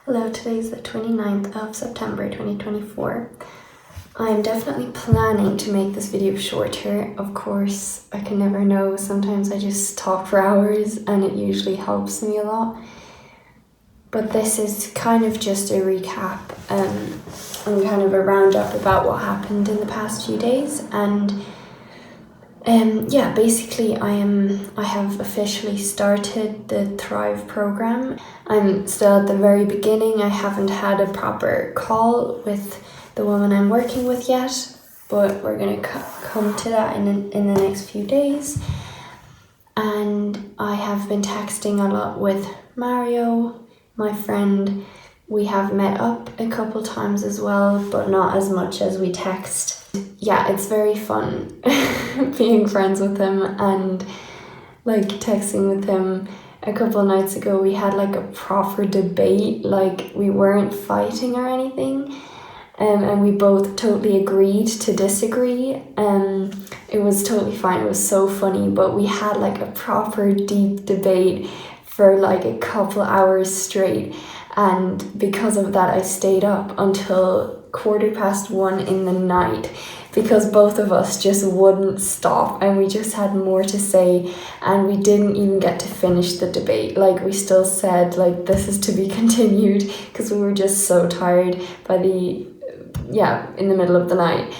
Hello, today's the 29th of September 2024. I'm definitely planning to make this video shorter. Of course, I can never know. Sometimes I just talk for hours and it usually helps me a lot. But this is kind of just a recap and kind of a roundup about what happened in the past few days. Basically I have officially started the Thrive program. I'm still at the very beginning. I haven't had a proper call with the woman I'm working with yet, but we're gonna come to that in the next few days. And I have been texting a lot with Mario, my friend. We have met up a couple times as well, but not as much as we text. Yeah, it's very fun being friends with him and like texting with him. A couple of nights ago we had like a proper debate, like we weren't fighting or anything, and we both totally agreed to disagree. It was totally fine, it was so funny, but we had like a proper deep debate for like a couple hours straight, and because of that I stayed up until 1:15 in the night because both of us just wouldn't stop and we just had more to say, and we didn't even get to finish the debate. Like, we still said like this is to be continued because we were just so tired by in the middle of the night.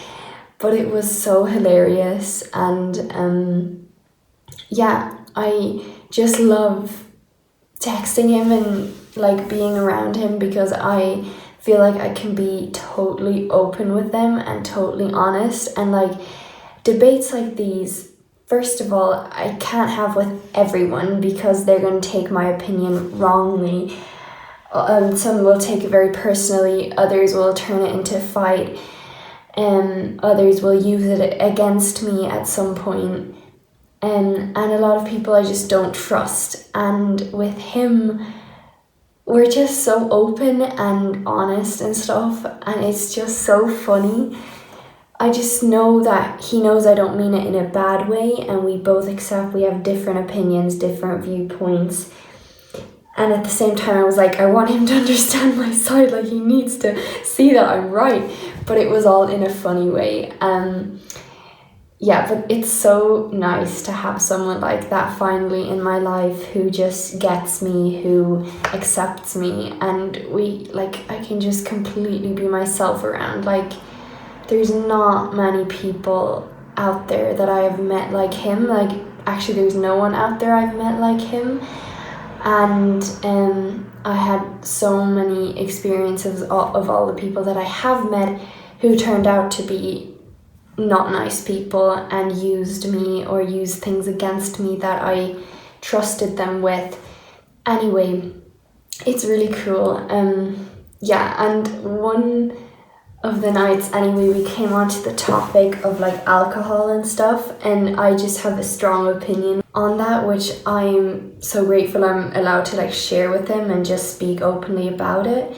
But it was so hilarious, and I just love texting him and like being around him because I feel like I can be totally open with them and totally honest. And like debates like these, first of all, I can't have with everyone because they're going to take my opinion wrongly. Some will take it very personally, others will turn it into a fight, and others will use it against me at some point. And a lot of people I just don't trust. And with him, we're just so open and honest and stuff, and it's just so funny. I just know that he knows I don't mean it in a bad way, and we both accept we have different opinions, different viewpoints. And at the same time I was like, I want him to understand my side, like he needs to see that I'm right, but it was all in a funny way. But it's so nice to have someone like that finally in my life who just gets me, who accepts me, and I can just completely be myself around. Like, there's not many people out there that I have met like him. Like, actually there's no one out there I've met like him. And I had so many experiences of all the people that I have met who turned out to be not nice people and used me or used things against me that I trusted them with. Anyway, it's really cool. And one of the nights anyway, we came on to the topic of like alcohol and stuff, and I just have a strong opinion on that, which I'm so grateful I'm allowed to like share with him and just speak openly about it.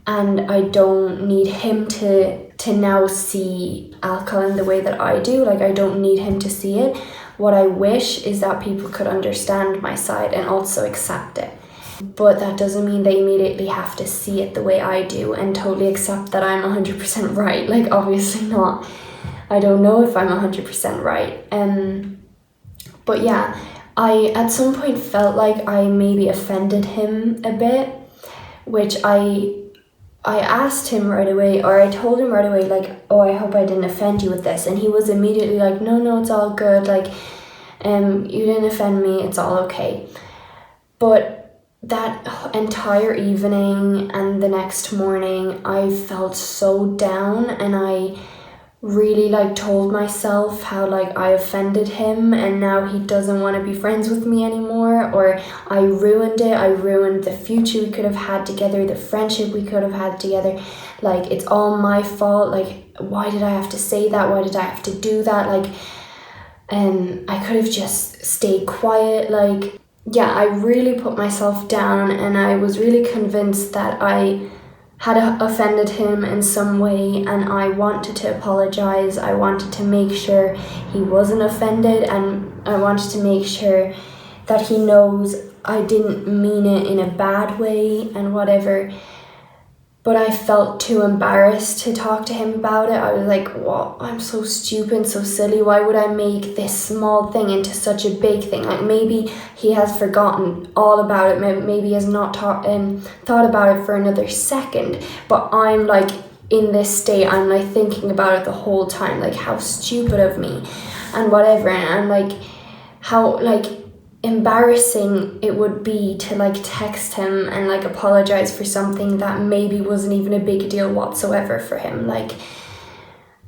And I don't need him to now see alcohol in the way that I do. Like, I don't need him to see it. What I wish is that people could understand my side and also accept it. But that doesn't mean they immediately have to see it the way I do and totally accept that I'm 100% right. Like, obviously not. I don't know if I'm 100% right. But yeah, I at some point felt like I maybe offended him a bit, which I asked him right away, or I told him right away, like, oh, I hope I didn't offend you with this. And he was immediately like, no, it's all good. Like, you didn't offend me. It's all okay. But that entire evening and the next morning, I felt so down, and I really like told myself how like I offended him and now he doesn't want to be friends with me anymore, or I ruined it. I ruined the future we could have had together, the friendship we could have had together. Like, it's all my fault. Like, why did I have to say that? Why did I have to do that? Like, I could have just stayed quiet. Like, yeah, I really put myself down, and I was really convinced that I had offended him in some way, and I wanted to apologize. I wanted to make sure he wasn't offended, and I wanted to make sure that he knows I didn't mean it in a bad way and whatever. but I felt too embarrassed to talk to him about it. I was like, what? I'm so stupid, so silly. Why would I make this small thing into such a big thing? Like, maybe he has forgotten all about it. Maybe he has not thought about it for another second. But I'm like, in this state, I'm like thinking about it the whole time. Like, how stupid of me and whatever. And I'm like, how like embarrassing it would be to like text him and like apologize for something that maybe wasn't even a big deal whatsoever for him. Like,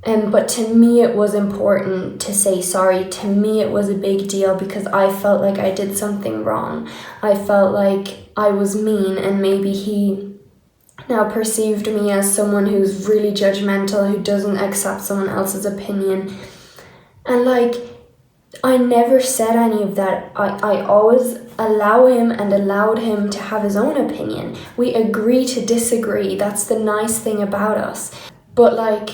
but to me it was important to say sorry. To me it was a big deal because I felt like I did something wrong. I felt like I was mean, and maybe he now perceived me as someone who's really judgmental, who doesn't accept someone else's opinion. And like, I never said any of that. I always allowed him to have his own opinion. We agree to disagree. That's the nice thing about us. But like,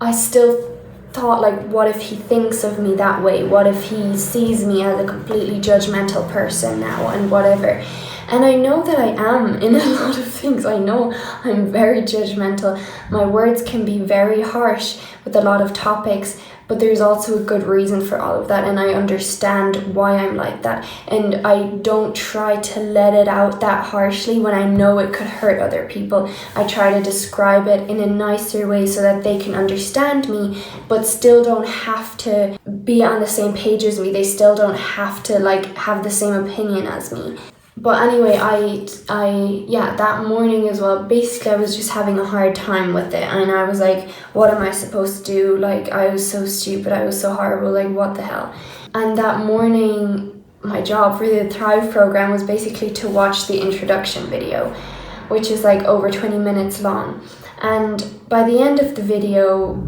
I still thought, like, what if he thinks of me that way? What if he sees me as a completely judgmental person now and whatever? And I know that I am in a lot of things. I know I'm very judgmental. My words can be very harsh with a lot of topics, but there's also a good reason for all of that, and I understand why I'm like that. And I don't try to let it out that harshly when I know it could hurt other people. I try to describe it in a nicer way so that they can understand me, but still don't have to be on the same page as me. They still don't have to like have the same opinion as me. But anyway, that morning as well, basically I was just having a hard time with it, and I was like, what am I supposed to do? Like, I was so stupid, I was so horrible, like, what the hell? And that morning, my job for the Thrive program was basically to watch the introduction video, which is like over 20 minutes long. And by the end of the video,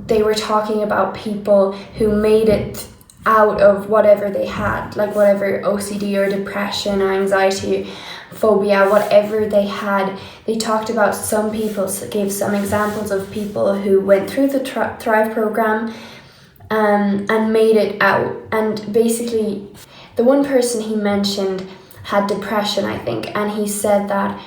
they were talking about people who made it out of whatever they had, like whatever OCD or depression or anxiety, phobia, whatever they had. They talked about some people, gave some examples of people who went through the Thrive program and made it out. And basically, the one person he mentioned had depression, I think, and he said that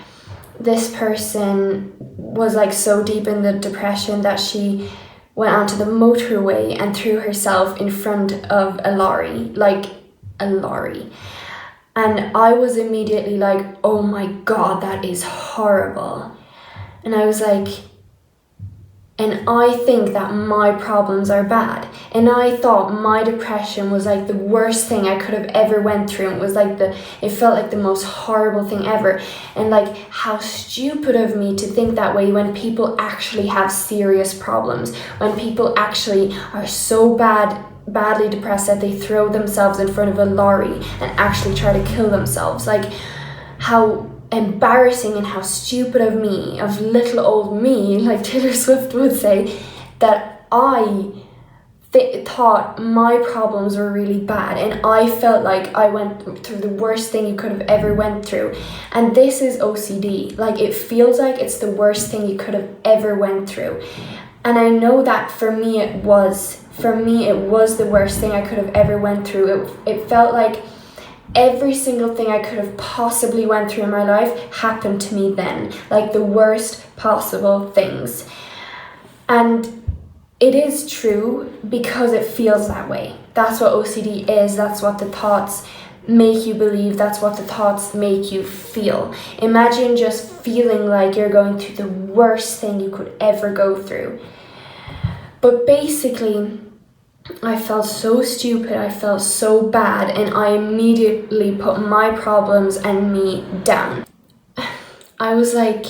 this person was like so deep in the depression that she went onto the motorway and threw herself in front of a lorry. And I was immediately like, oh my God, that is horrible. And I was like, and I think that my problems are bad. And I thought my depression was like the worst thing I could have ever went through. It was like it felt like the most horrible thing ever. And like, how stupid of me to think that way when people actually have serious problems. When people actually are so badly depressed that they throw themselves in front of a lorry and actually try to kill themselves. Like, how embarrassing and how stupid of me, of little old me, like Taylor Swift would say, that I thought my problems were really bad, and I felt like I went through the worst thing you could have ever went through. And this is OCD. Like, it feels like it's the worst thing you could have ever went through. And I know that for me it was the worst thing I could have ever went through. It felt like every single thing I could have possibly went through in my life happened to me then, like the worst possible things. And it is true because it feels that way. That's what OCD is. That's what the thoughts make you believe. That's what the thoughts make you feel. Imagine just feeling like you're going through the worst thing you could ever go through. But basically, I felt so stupid, I felt so bad, and I immediately put my problems and me down. I was like,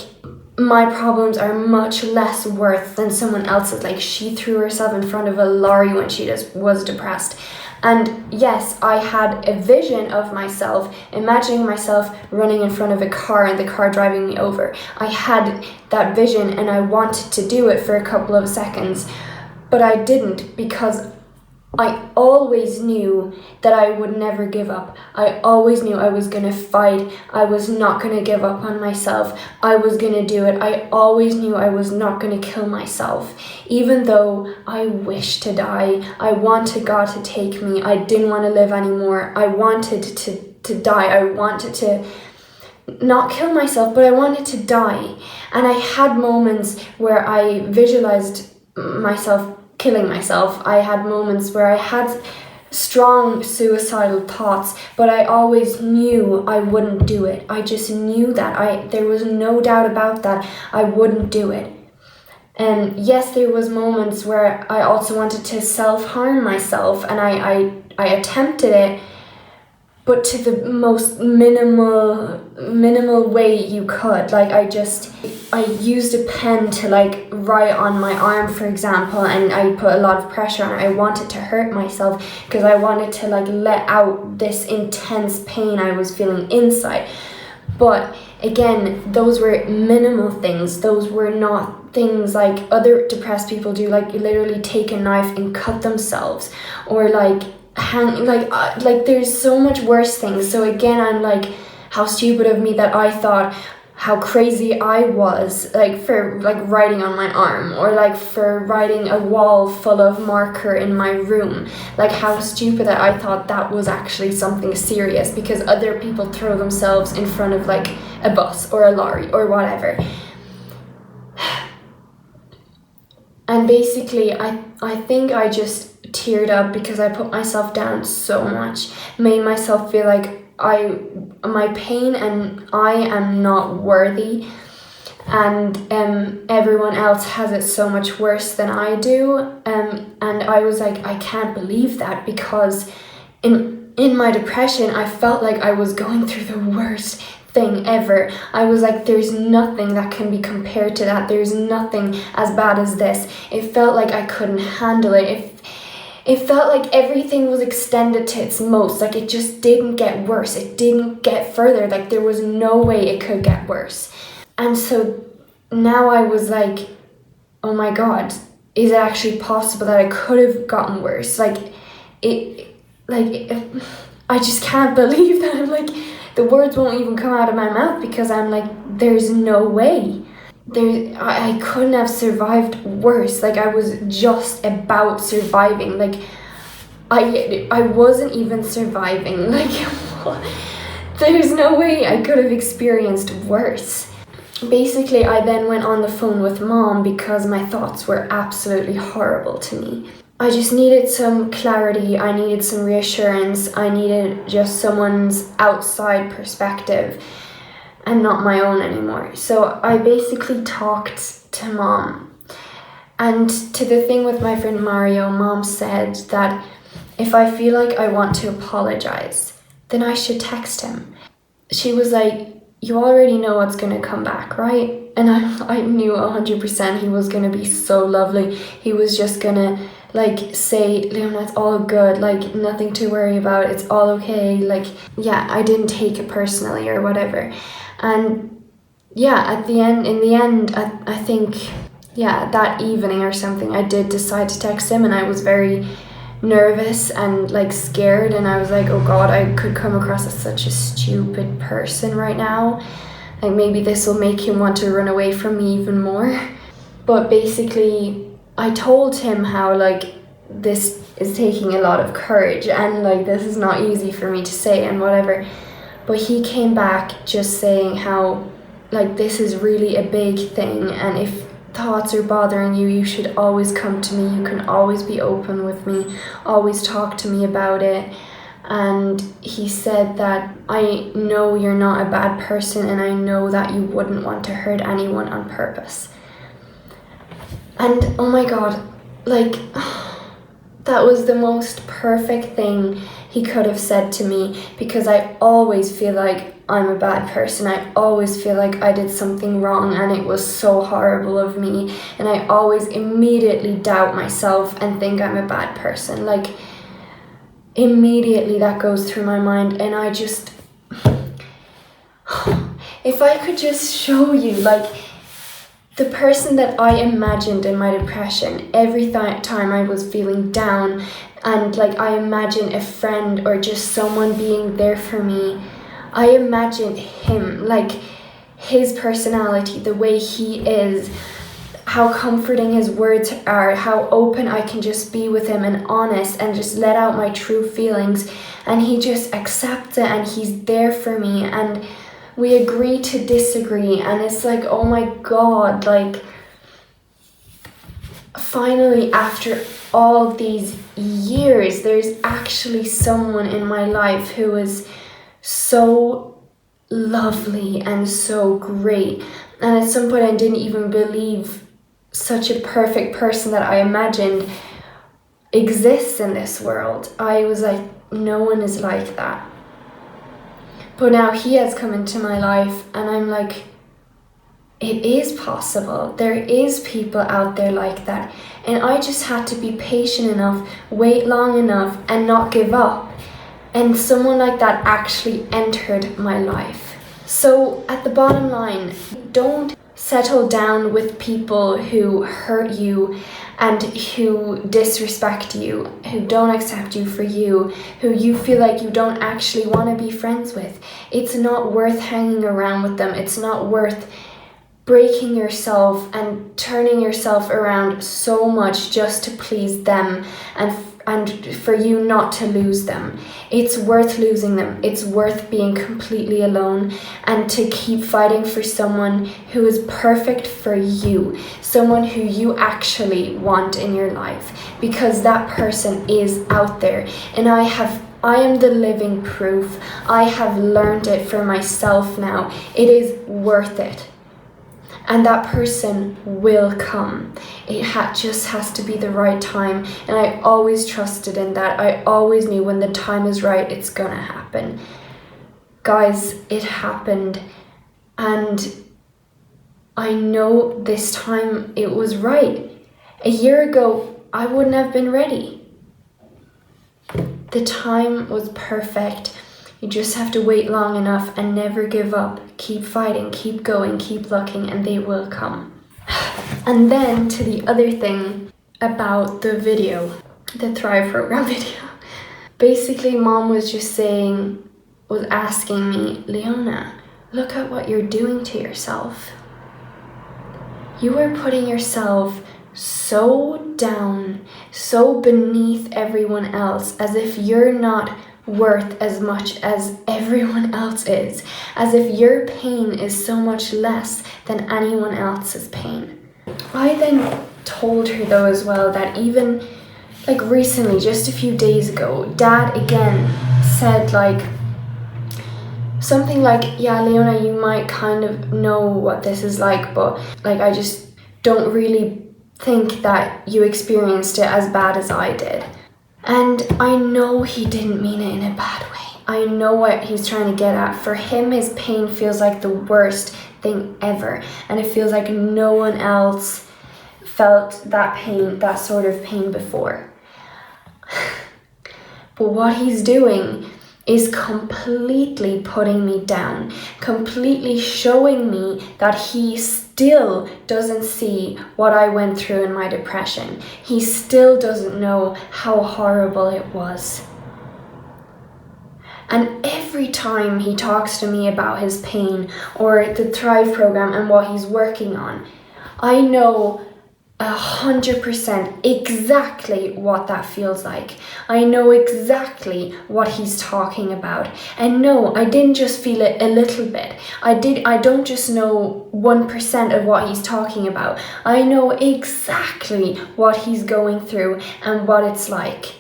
my problems are much less worth than someone else's. Like, she threw herself in front of a lorry when she was depressed. And yes, I had a vision of myself, imagining myself running in front of a car and the car driving me over. I had that vision and I wanted to do it for a couple of seconds, but I didn't, because I always knew that I would never give up. I always knew I was going to fight. I was not going to give up on myself. I was going to do it. I always knew I was not going to kill myself. Even though I wished to die, I wanted God to take me. I didn't want to live anymore. I wanted to die. I wanted to not kill myself, but I wanted to die. And I had moments where I visualized myself killing myself. I had moments where I had strong suicidal thoughts, but I always knew I wouldn't do it. I just knew that. There was no doubt about that. I wouldn't do it. And yes, there was moments where I also wanted to self-harm myself, and I attempted it, but to the most minimal way you could. Like I used a pen to like write on my arm, for example, and I put a lot of pressure on it. I wanted to hurt myself because I wanted to like let out this intense pain I was feeling inside. But again, those were minimal things. Those were not things like other depressed people do, like literally take a knife and cut themselves, or like hang, like there's so much worse things. So again, I'm like, how stupid of me that I thought how crazy I was, like for like writing on my arm, or like for writing a wall full of marker in my room. Like how stupid that I thought that was actually something serious, because other people throw themselves in front of like a bus or a lorry or whatever. And basically I think I just teared up because I put myself down so much, made myself feel like my pain and I am not worthy, and everyone else has it so much worse than I do, and I was like, I can't believe that, because in my depression I felt like I was going through the worst thing ever. I was like, there's nothing that can be compared to that. There's nothing as bad as this. It felt like I couldn't handle it. It felt like everything was extended to its most. Like it just didn't get worse. It didn't get further. Like there was no way it could get worse. And so now I was like, oh my God, is it actually possible that I could have gotten worse? I just can't believe that. I'm like, the words won't even come out of my mouth, because I'm like, there's no way. I couldn't have survived worse. Like I was just about surviving. Like I wasn't even surviving. Like there's no way I could have experienced worse. Basically, I then went on the phone with Mom because my thoughts were absolutely horrible to me. I just needed some clarity. I needed some reassurance. I needed just someone's outside perspective and not my own anymore. So I basically talked to Mom. And to the thing with my friend Mario, Mom said that if I feel like I want to apologize, then I should text him. She was like, you already know what's going to come back, right? And I knew 100% he was going to be so lovely. He was just going to like say, Leona, it's all good, like nothing to worry about, it's all okay. Like, yeah, I didn't take it personally or whatever. And yeah, in the end, I think, yeah, that evening or something, I did decide to text him, and I was very nervous and like scared, and I was like, oh God, I could come across as such a stupid person right now. Like maybe this will make him want to run away from me even more. But basically, I told him how like this is taking a lot of courage, and like this is not easy for me to say and whatever. But he came back just saying how like this is really a big thing, and if thoughts are bothering you, you should always come to me. You can always be open with me, always talk to me about it. And he said that I know you're not a bad person, and I know that you wouldn't want to hurt anyone on purpose. And oh my God, like that was the most perfect thing he could have said to me, because I always feel like I'm a bad person. I always feel like I did something wrong and it was so horrible of me, and I always immediately doubt myself and think I'm a bad person. Like immediately that goes through my mind, and I just, if I could just show you like the person that I imagined in my depression every time I was feeling down, and like I imagine a friend or just someone being there for me, I imagine him, like his personality, the way he is, how comforting his words are, how open I can just be with him and honest and just let out my true feelings, and he just accepts it and he's there for me. And we agree to disagree, and it's like, oh my God, like finally after all these years, there's actually someone in my life who is so lovely and so great. And at some point I didn't even believe such a perfect person that I imagined exists in this world. I was like, no one is like that. But now he has come into my life and I'm like, it is possible. There is people out there like that. And I just had to be patient enough, wait long enough, and not give up. And someone like that actually entered my life. So at the bottom line, don't settle down with people who hurt you and who disrespect you, who don't accept you for you, who you feel like you don't actually want to be friends with. It's not worth hanging around with them. It's not worth breaking yourself and turning yourself around so much just to please them and for you not to lose them. It's worth losing them. It's worth being completely alone and to keep fighting for someone who is perfect for you, someone who you actually want in your life, because that person is out there. And I am the living proof. I have learned it for myself now. It is worth it. And that person will come. It just has to be the right time. And I always trusted in that. I always knew when the time is right, it's gonna happen. Guys, it happened. And I know this time it was right. A year ago, I wouldn't have been ready. The time was perfect. You just have to wait long enough and never give up. Keep fighting, keep going, keep looking, and they will come. And then to the other thing about the video, the Thrive program video. Basically, mom was asking me, Leona, look at what you're doing to yourself. You are putting yourself so down, so beneath everyone else, as if you're not worth as much as everyone else is, as if your pain is so much less than anyone else's pain. I then told her though as well that even like recently, just a few days ago, Dad again said like something like, yeah, Leona, you might kind of know what this is like, but like I just don't really think that you experienced it as bad as I did. And I know he didn't mean it in a bad way. I know what he's trying to get at. For him, his pain feels like the worst thing ever. And it feels like no one else felt that pain, that sort of pain before. But what he's doing is completely putting me down, completely showing me that he still doesn't see what I went through in my depression. He still doesn't know how horrible it was. And every time he talks to me about his pain or the Thrive program and what he's working on, I know 100% exactly what that feels like. I know exactly what he's talking about. And no, I didn't just feel it a little bit. I don't just know 1% of what he's talking about. I know exactly what he's going through and what it's like.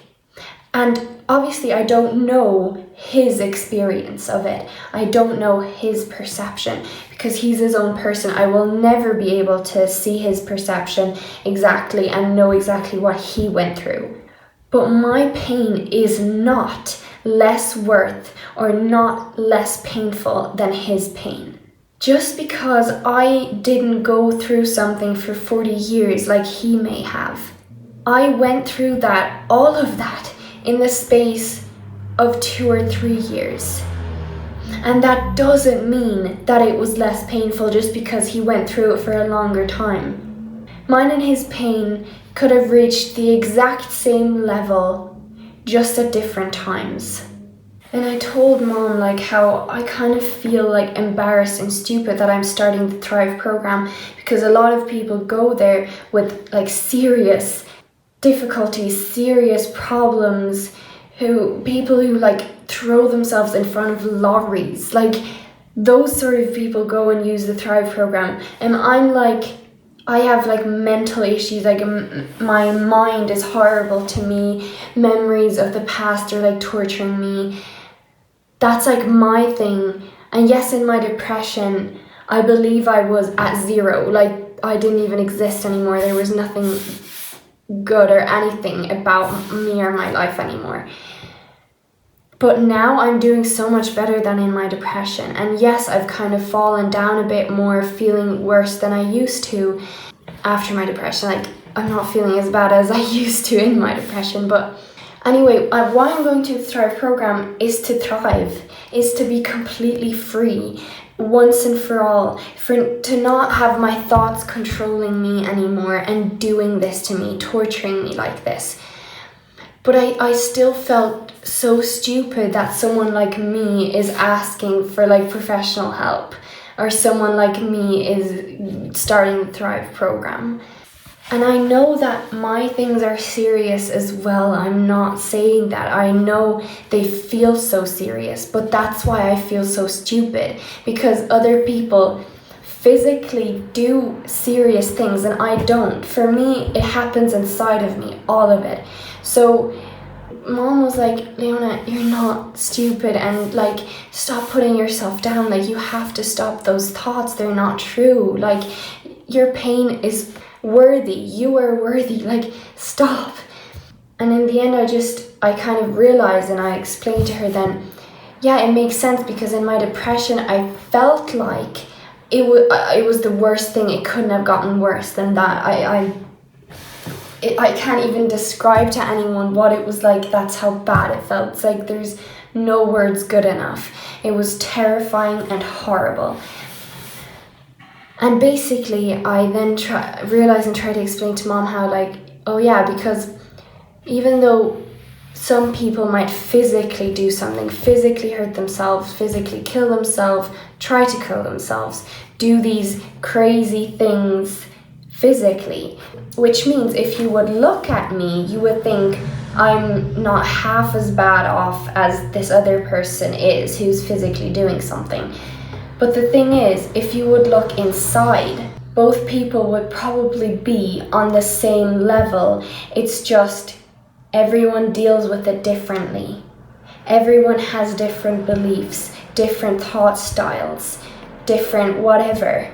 And obviously I don't know his experience of it. I don't know his perception because he's his own person. I will never be able to see his perception exactly and know exactly what he went through. But my pain is not less worth or not less painful than his pain. Just because I didn't go through something for 40 years like he may have. I went through that, all of that, in the space of 2 or 3 years. And that doesn't mean that it was less painful just because he went through it for a longer time. Mine and his pain could have reached the exact same level, just at different times. And I told mom like how I kind of feel like embarrassed and stupid that I'm starting the Thrive program because a lot of people go there with like serious difficulties, serious problems, people who like throw themselves in front of lorries. Like those sort of people go and use the Thrive program, and I'm like, I have like mental issues, like my mind is horrible to me, memories of the past are like torturing me. That's like my thing. And yes, in my depression, I believe I was at zero, like I didn't even exist anymore. There was nothing good or anything about me or my life anymore. But now I'm doing so much better than in my depression. And yes, I've kind of fallen down a bit more, feeling worse than I used to after my depression. Like, I'm not feeling as bad as I used to in my depression. But anyway, why I'm going to the Thrive program is to thrive, is to be completely free once and for all, to not have my thoughts controlling me anymore and doing this to me, torturing me like this. But I still felt so stupid that someone like me is asking for like professional help, or someone like me is starting the Thrive program. And I know that my things are serious as well. I'm not saying that. I know they feel so serious, but that's why I feel so stupid, because other people physically do serious things and I don't. For me, it happens inside of me, all of it. So Mom was like, Leona, you're not stupid, and like, stop putting yourself down. Like, you have to stop those thoughts. They're not true. Like, your pain is worthy. You are worthy. Like, stop. And in the end, I kind of realized, and I explained to her then, yeah, it makes sense, because in my depression, I felt like it was the worst thing. It couldn't have gotten worse than that. I can't even describe to anyone what it was like. That's how bad it felt. It's like there's no words good enough. It was terrifying and horrible. And basically, I then realized and tried to explain to Mom how, like, oh yeah, because even though some people might physically do something, physically hurt themselves, physically kill themselves, try to kill themselves, do these crazy things physically, which means if you would look at me, you would think I'm not half as bad off as this other person is who's physically doing something. But the thing is, if you would look inside, both people would probably be on the same level. It's just everyone deals with it differently. Everyone has different beliefs, different thought styles, different whatever.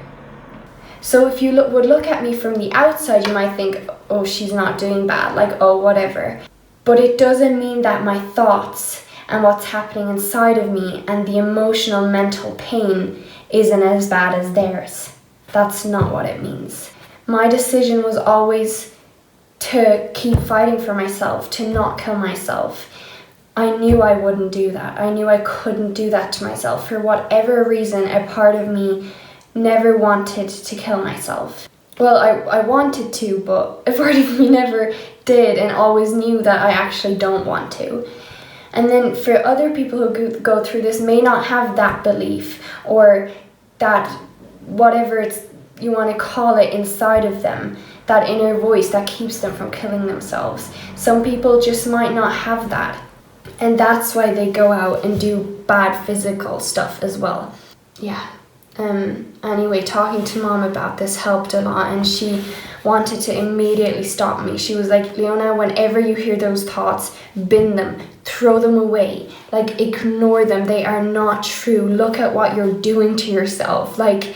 So if you would look at me from the outside, you might think, oh, she's not doing bad, like, oh, whatever. But it doesn't mean that my thoughts and what's happening inside of me and the emotional, mental pain isn't as bad as theirs. That's not what it means. My decision was always to keep fighting for myself, to not kill myself. I knew I wouldn't do that. I knew I couldn't do that to myself. For whatever reason, a part of me never wanted to kill myself. Well, I wanted to, but a part of me never did, and always knew that I actually don't want to. And then for other people who go through this may not have that belief, or that whatever you want to call it inside of them, that inner voice that keeps them from killing themselves. Some people just might not have that, and that's why they go out and do bad physical stuff as well. Yeah. Anyway, talking to Mom about this helped a lot, and she wanted to immediately stop me. She was like, Leona, whenever you hear those thoughts, bin them, throw them away, like, ignore them. They are not true. Look at what you're doing to yourself. Like,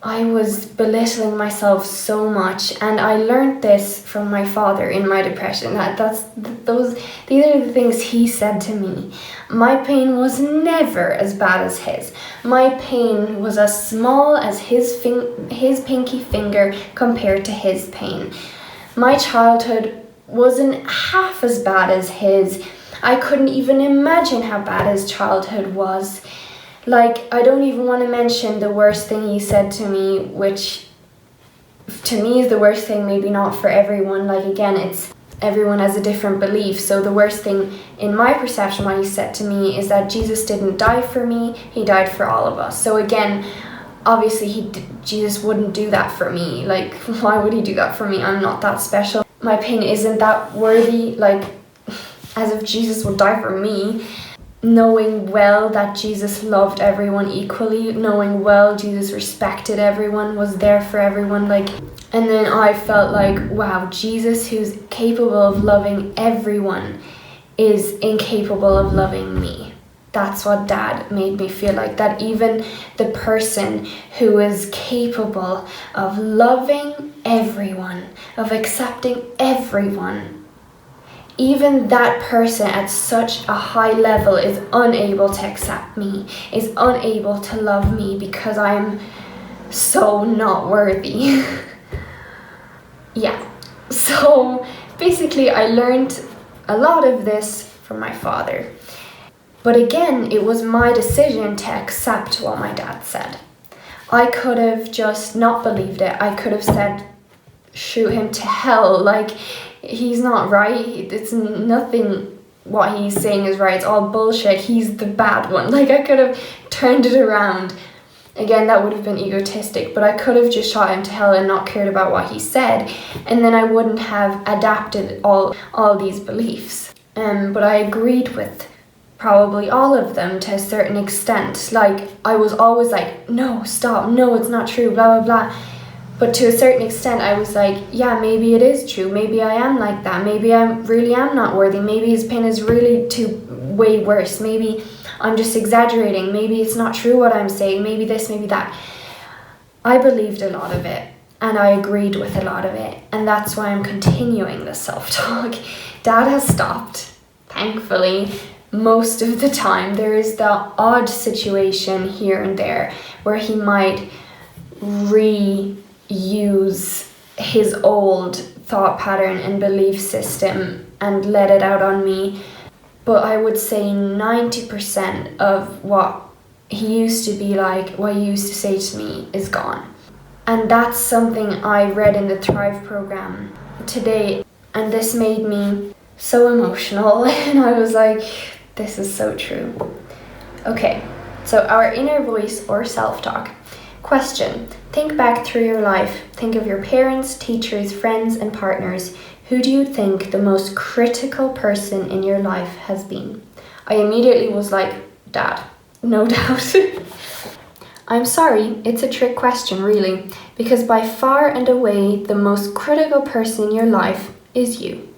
I was belittling myself so much, and I learned this from my father in my depression. These are the things he said to me. My pain was never as bad as his. My pain was as small as his pinky finger compared to his pain. My childhood wasn't half as bad as his. I couldn't even imagine how bad his childhood was. Like, I don't even want to mention the worst thing he said to me, which to me is the worst thing, maybe not for everyone. Like, again, it's everyone has a different belief. So the worst thing in my perception, what he said to me, is that Jesus didn't die for me, he died for all of us. So again, obviously Jesus wouldn't do that for me. Like, why would he do that for me? I'm not that special. My pain isn't that worthy, like, as if Jesus would die for me. knowing well that Jesus loved everyone equally, knowing well Jesus respected everyone, was there for everyone, like, and then I felt like, wow, Jesus, who's capable of loving everyone, is incapable of loving me. That's what Dad made me feel like, that even the person who is capable of loving everyone, of accepting everyone, even that person at such a high level is unable to accept me, is unable to love me because I am so not worthy. Yeah, so basically I learned a lot of this from my father. But again, it was my decision to accept what my dad said. I could have just not believed it. I could have said, shoot him to hell, like, he's not right, it's nothing what he's saying is right, it's all bullshit, he's the bad one. Like, I could have turned it around. Again, that would have been egotistic, but I could have just shot him to hell and not cared about what he said, and then I wouldn't have adapted all these beliefs. But I agreed with probably all of them to a certain extent. Like, I was always like, no, stop, no, it's not true, blah, blah, blah. But to a certain extent, I was like, yeah, maybe it is true. Maybe I am like that. Maybe I really am not worthy. Maybe his pain is really way worse. Maybe I'm just exaggerating. Maybe it's not true what I'm saying. Maybe this, maybe that. I believed a lot of it, and I agreed with a lot of it. And that's why I'm continuing the self-talk. Dad has stopped, thankfully. Most of the time, there is the odd situation here and there where he might reuse his old thought pattern and belief system and let it out on me. But I would say 90% of what he used to be like, what he used to say to me, is gone. And that's something I read in the Thrive program today, and this made me so emotional. And I was like, this is so true. Okay, so our inner voice or self-talk. Question: think back through your life. Think of your parents, teachers, friends, and partners. Who do you think the most critical person in your life has been? I immediately was like, Dad, no doubt. I'm sorry, it's a trick question, really, because by far and away, the most critical person in your life is you.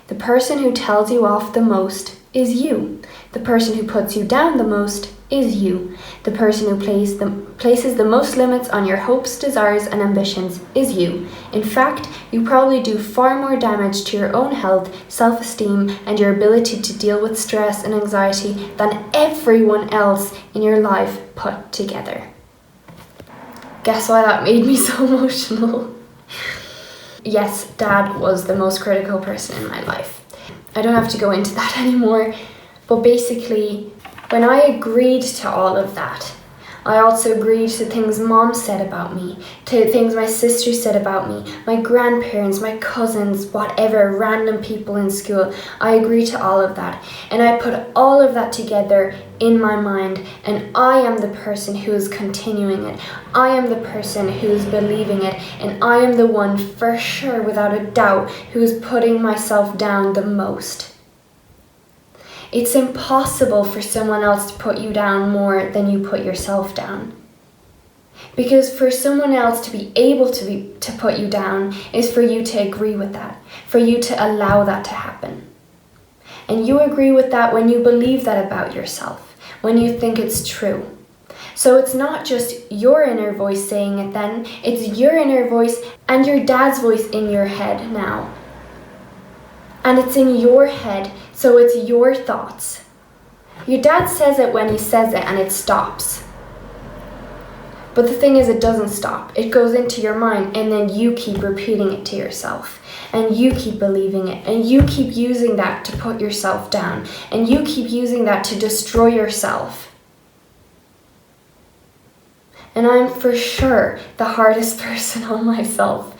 The person who tells you off the most is you. The person who puts you down the most is you. The person who places the most limits on your hopes, desires, and ambitions is you. In fact, you probably do far more damage to your own health, self-esteem, and your ability to deal with stress and anxiety than everyone else in your life put together. Guess why that made me so emotional? Yes, Dad was the most critical person in my life. I don't have to go into that anymore, but basically, when I agreed to all of that, I also agreed to things Mom said about me, to things my sister said about me, my grandparents, my cousins, whatever, random people in school. I agreed to all of that, and I put all of that together in my mind, and I am the person who is continuing it. I am the person who is believing it, and I am the one, for sure, without a doubt, who is putting myself down the most. It's impossible for someone else to put you down more than you put yourself down. Because for someone else to be able to put you down is for you to agree with that, for you to allow that to happen. And you agree with that when you believe that about yourself, when you think it's true. So it's not just your inner voice saying it then, it's your inner voice and your dad's voice in your head now. And it's in your head, so it's your thoughts. Your dad says it when he says it and it stops. But the thing is, it doesn't stop. It goes into your mind and then you keep repeating it to yourself. And you keep believing it. And you keep using that to put yourself down. And you keep using that to destroy yourself. And I'm for sure the hardest person on myself.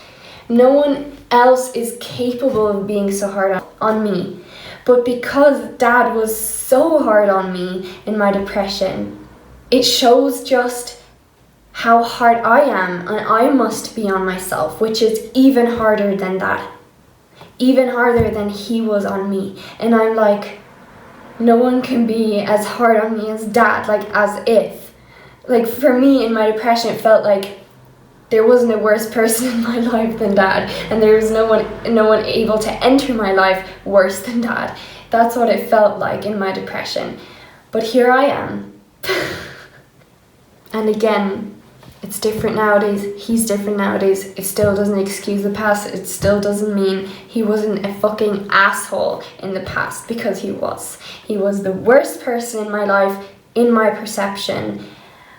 No one else is capable of being so hard on me. But because Dad was so hard on me in my depression, it shows just how hard I am and I must be on myself, which is even harder than that. Even harder than he was on me. And I'm like, no one can be as hard on me as Dad, like as if. Like for me in my depression, it felt like there wasn't a worse person in my life than Dad, and there was no one able to enter my life worse than Dad. That's what it felt like in my depression. But here I am. And again, it's different nowadays. He's different nowadays. It still doesn't excuse the past. It still doesn't mean he wasn't a fucking asshole in the past, because he was. He was the worst person in my life, in my perception.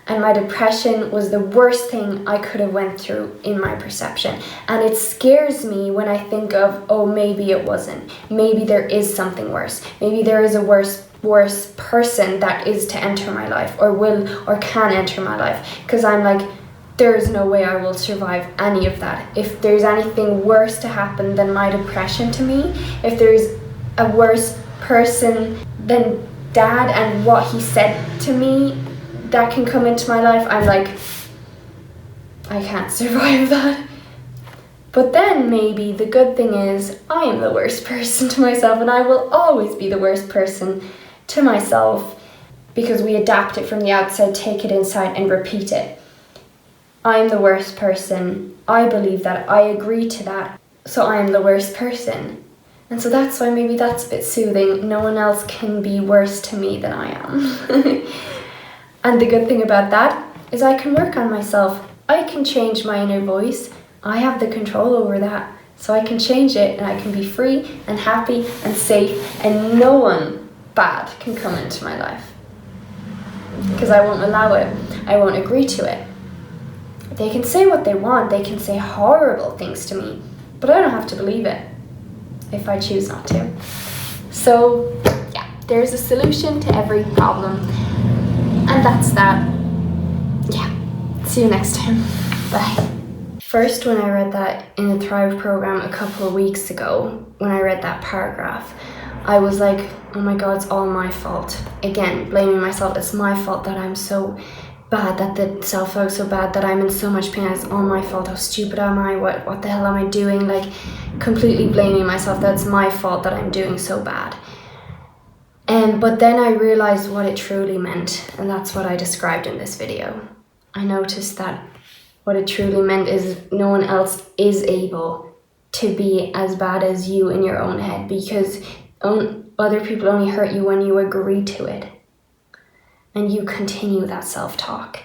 And my depression was the worst thing I could have went through in my perception. And it scares me when I think of, oh, maybe it wasn't. Maybe there is something worse. Maybe there is a worse person that is to enter my life, or will or can enter my life. Because I'm like, there is no way I will survive any of that. If there's anything worse to happen than my depression to me, if there's a worse person than Dad and what he said to me that can come into my life, I'm like, I can't survive that. But then maybe the good thing is I am the worst person to myself, and I will always be the worst person to myself, because we adapt it from the outside, take it inside and repeat it. I'm the worst person. I believe that. I agree to that. So I am the worst person. And so that's why maybe that's a bit soothing. No one else can be worse to me than I am. And the good thing about that is I can work on myself. I can change my inner voice. I have the control over that. So I can change it, and I can be free and happy and safe, and no one bad can come into my life. Because I won't allow it. I won't agree to it. They can say what they want. They can say horrible things to me, but I don't have to believe it if I choose not to. So yeah, there's a solution to every problem. And that's that. Yeah. See you next time. Bye. First, when I read that in the Thrive program a couple of weeks ago, when I read that paragraph, I was like, oh my God, it's all my fault. Again, blaming myself. It's my fault that I'm so bad, that the self-talk is so bad, that I'm in so much pain. It's all my fault. How stupid am I? What the hell am I doing? Like, completely blaming myself. That's my fault that I'm doing so bad. But then I realized what it truly meant, and that's what I described in this video. I noticed that what it truly meant is no one else is able to be as bad as you in your own head, because other people only hurt you when you agree to it. And you continue that self-talk.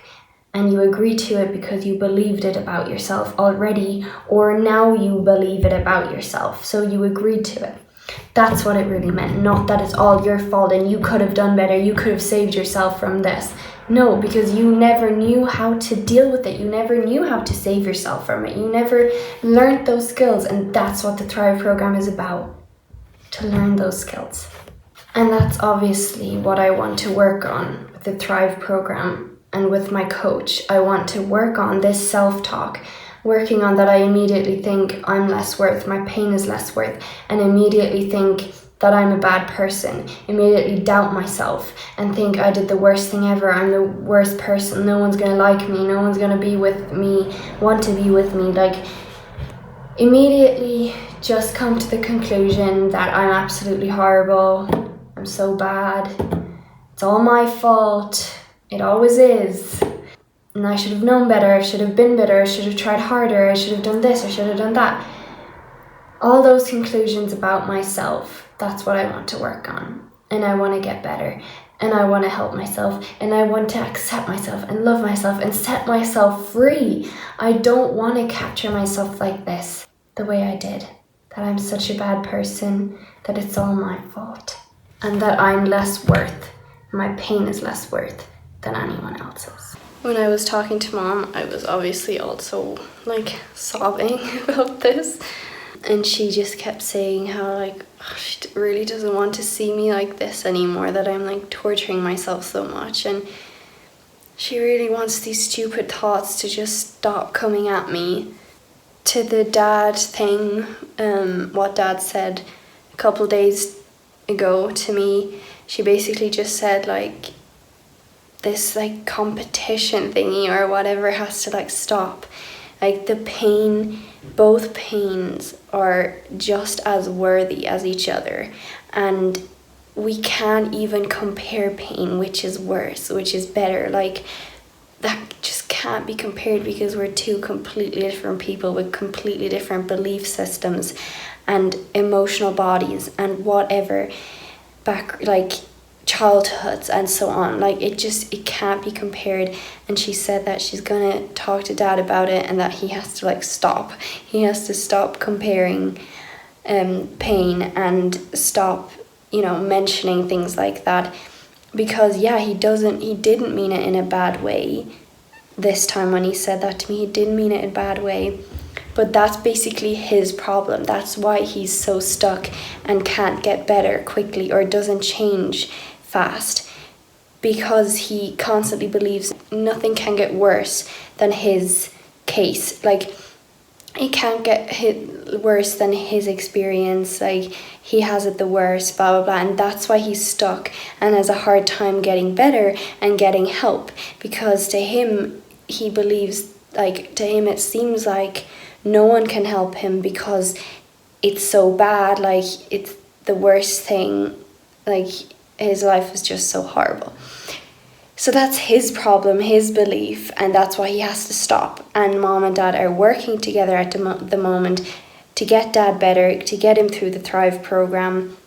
And you agree to it because you believed it about yourself already, or now you believe it about yourself, so you agreed to it. That's what it really meant. Not that it's all your fault and you could have done better, you could have saved yourself from this. No, because you never knew how to deal with it. You never knew how to save yourself from it. You never learned those skills, and that's what the Thrive program is about. To learn those skills. And that's obviously what I want to work on with the Thrive program and with my coach. I want to work on this self-talk. Working on that I immediately think I'm less worth, my pain is less worth, and immediately think that I'm a bad person, immediately doubt myself and think I did the worst thing ever, I'm the worst person, no one's gonna like me, no one's gonna be with me, want to be with me, like immediately just come to the conclusion that I'm absolutely horrible, I'm so bad, it's all my fault, it always is. And I should have known better, I should have been better, I should have tried harder, I should have done this, I should have done that. All those conclusions about myself, that's what I want to work on. And I want to get better. And I want to help myself. And I want to accept myself and love myself and set myself free. I don't want to capture myself like this, the way I did. That I'm such a bad person, that it's all my fault. And that I'm less worth, my pain is less worth than anyone else's. When I was talking to Mom, I was obviously also sobbing about this, and she just kept saying how she really doesn't want to see me like this anymore, that I'm torturing myself so much, and she really wants these stupid thoughts to just stop coming at me. To the Dad thing, what Dad said a couple days ago to me, she basically just said this competition thingy or whatever has to stop. The pain, both pains are just as worthy as each other, and we can't even compare pain, which is worse, which is better. Like, that just can't be compared, because we're two completely different people with completely different belief systems and emotional bodies and whatever, like childhoods and so on. Like, it can't be compared. And she said that she's gonna talk to Dad about it, and that he has to like stop. He has to stop comparing pain, and stop, mentioning things like that, because he didn't mean it in a bad way. This time when he said that to me, he didn't mean it in a bad way, but that's basically his problem. That's why he's so stuck and can't get better quickly, or doesn't change fast, because he constantly believes nothing can get worse than his case. Like, it can't get worse than his experience. Like, he has it the worst, blah blah blah, and that's why he's stuck and has a hard time getting better and getting help, because to him, he believes, like, to him it seems like no one can help him because it's so bad. Like, it's the worst thing. Like, his life is just so horrible. So that's his problem, his belief, and that's why he has to stop. And Mom and Dad are working together at the moment to get Dad better, to get him through the Thrive program.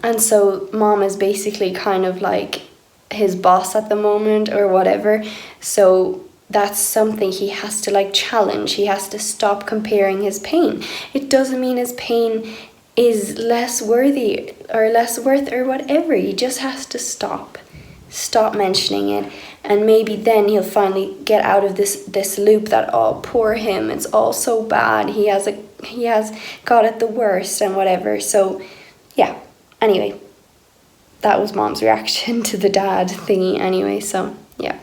And so Mom is basically kind of like his boss at the moment, or whatever. So that's something he has to like challenge. He has to stop comparing his pain. It doesn't mean his pain is less worthy or less worth or whatever. He just has to stop mentioning it, and maybe then he'll finally get out of this loop that, oh, poor him, it's all so bad, he has got it the worst and whatever. So yeah, anyway, that was Mom's reaction to the dad thingy anyway. So yeah.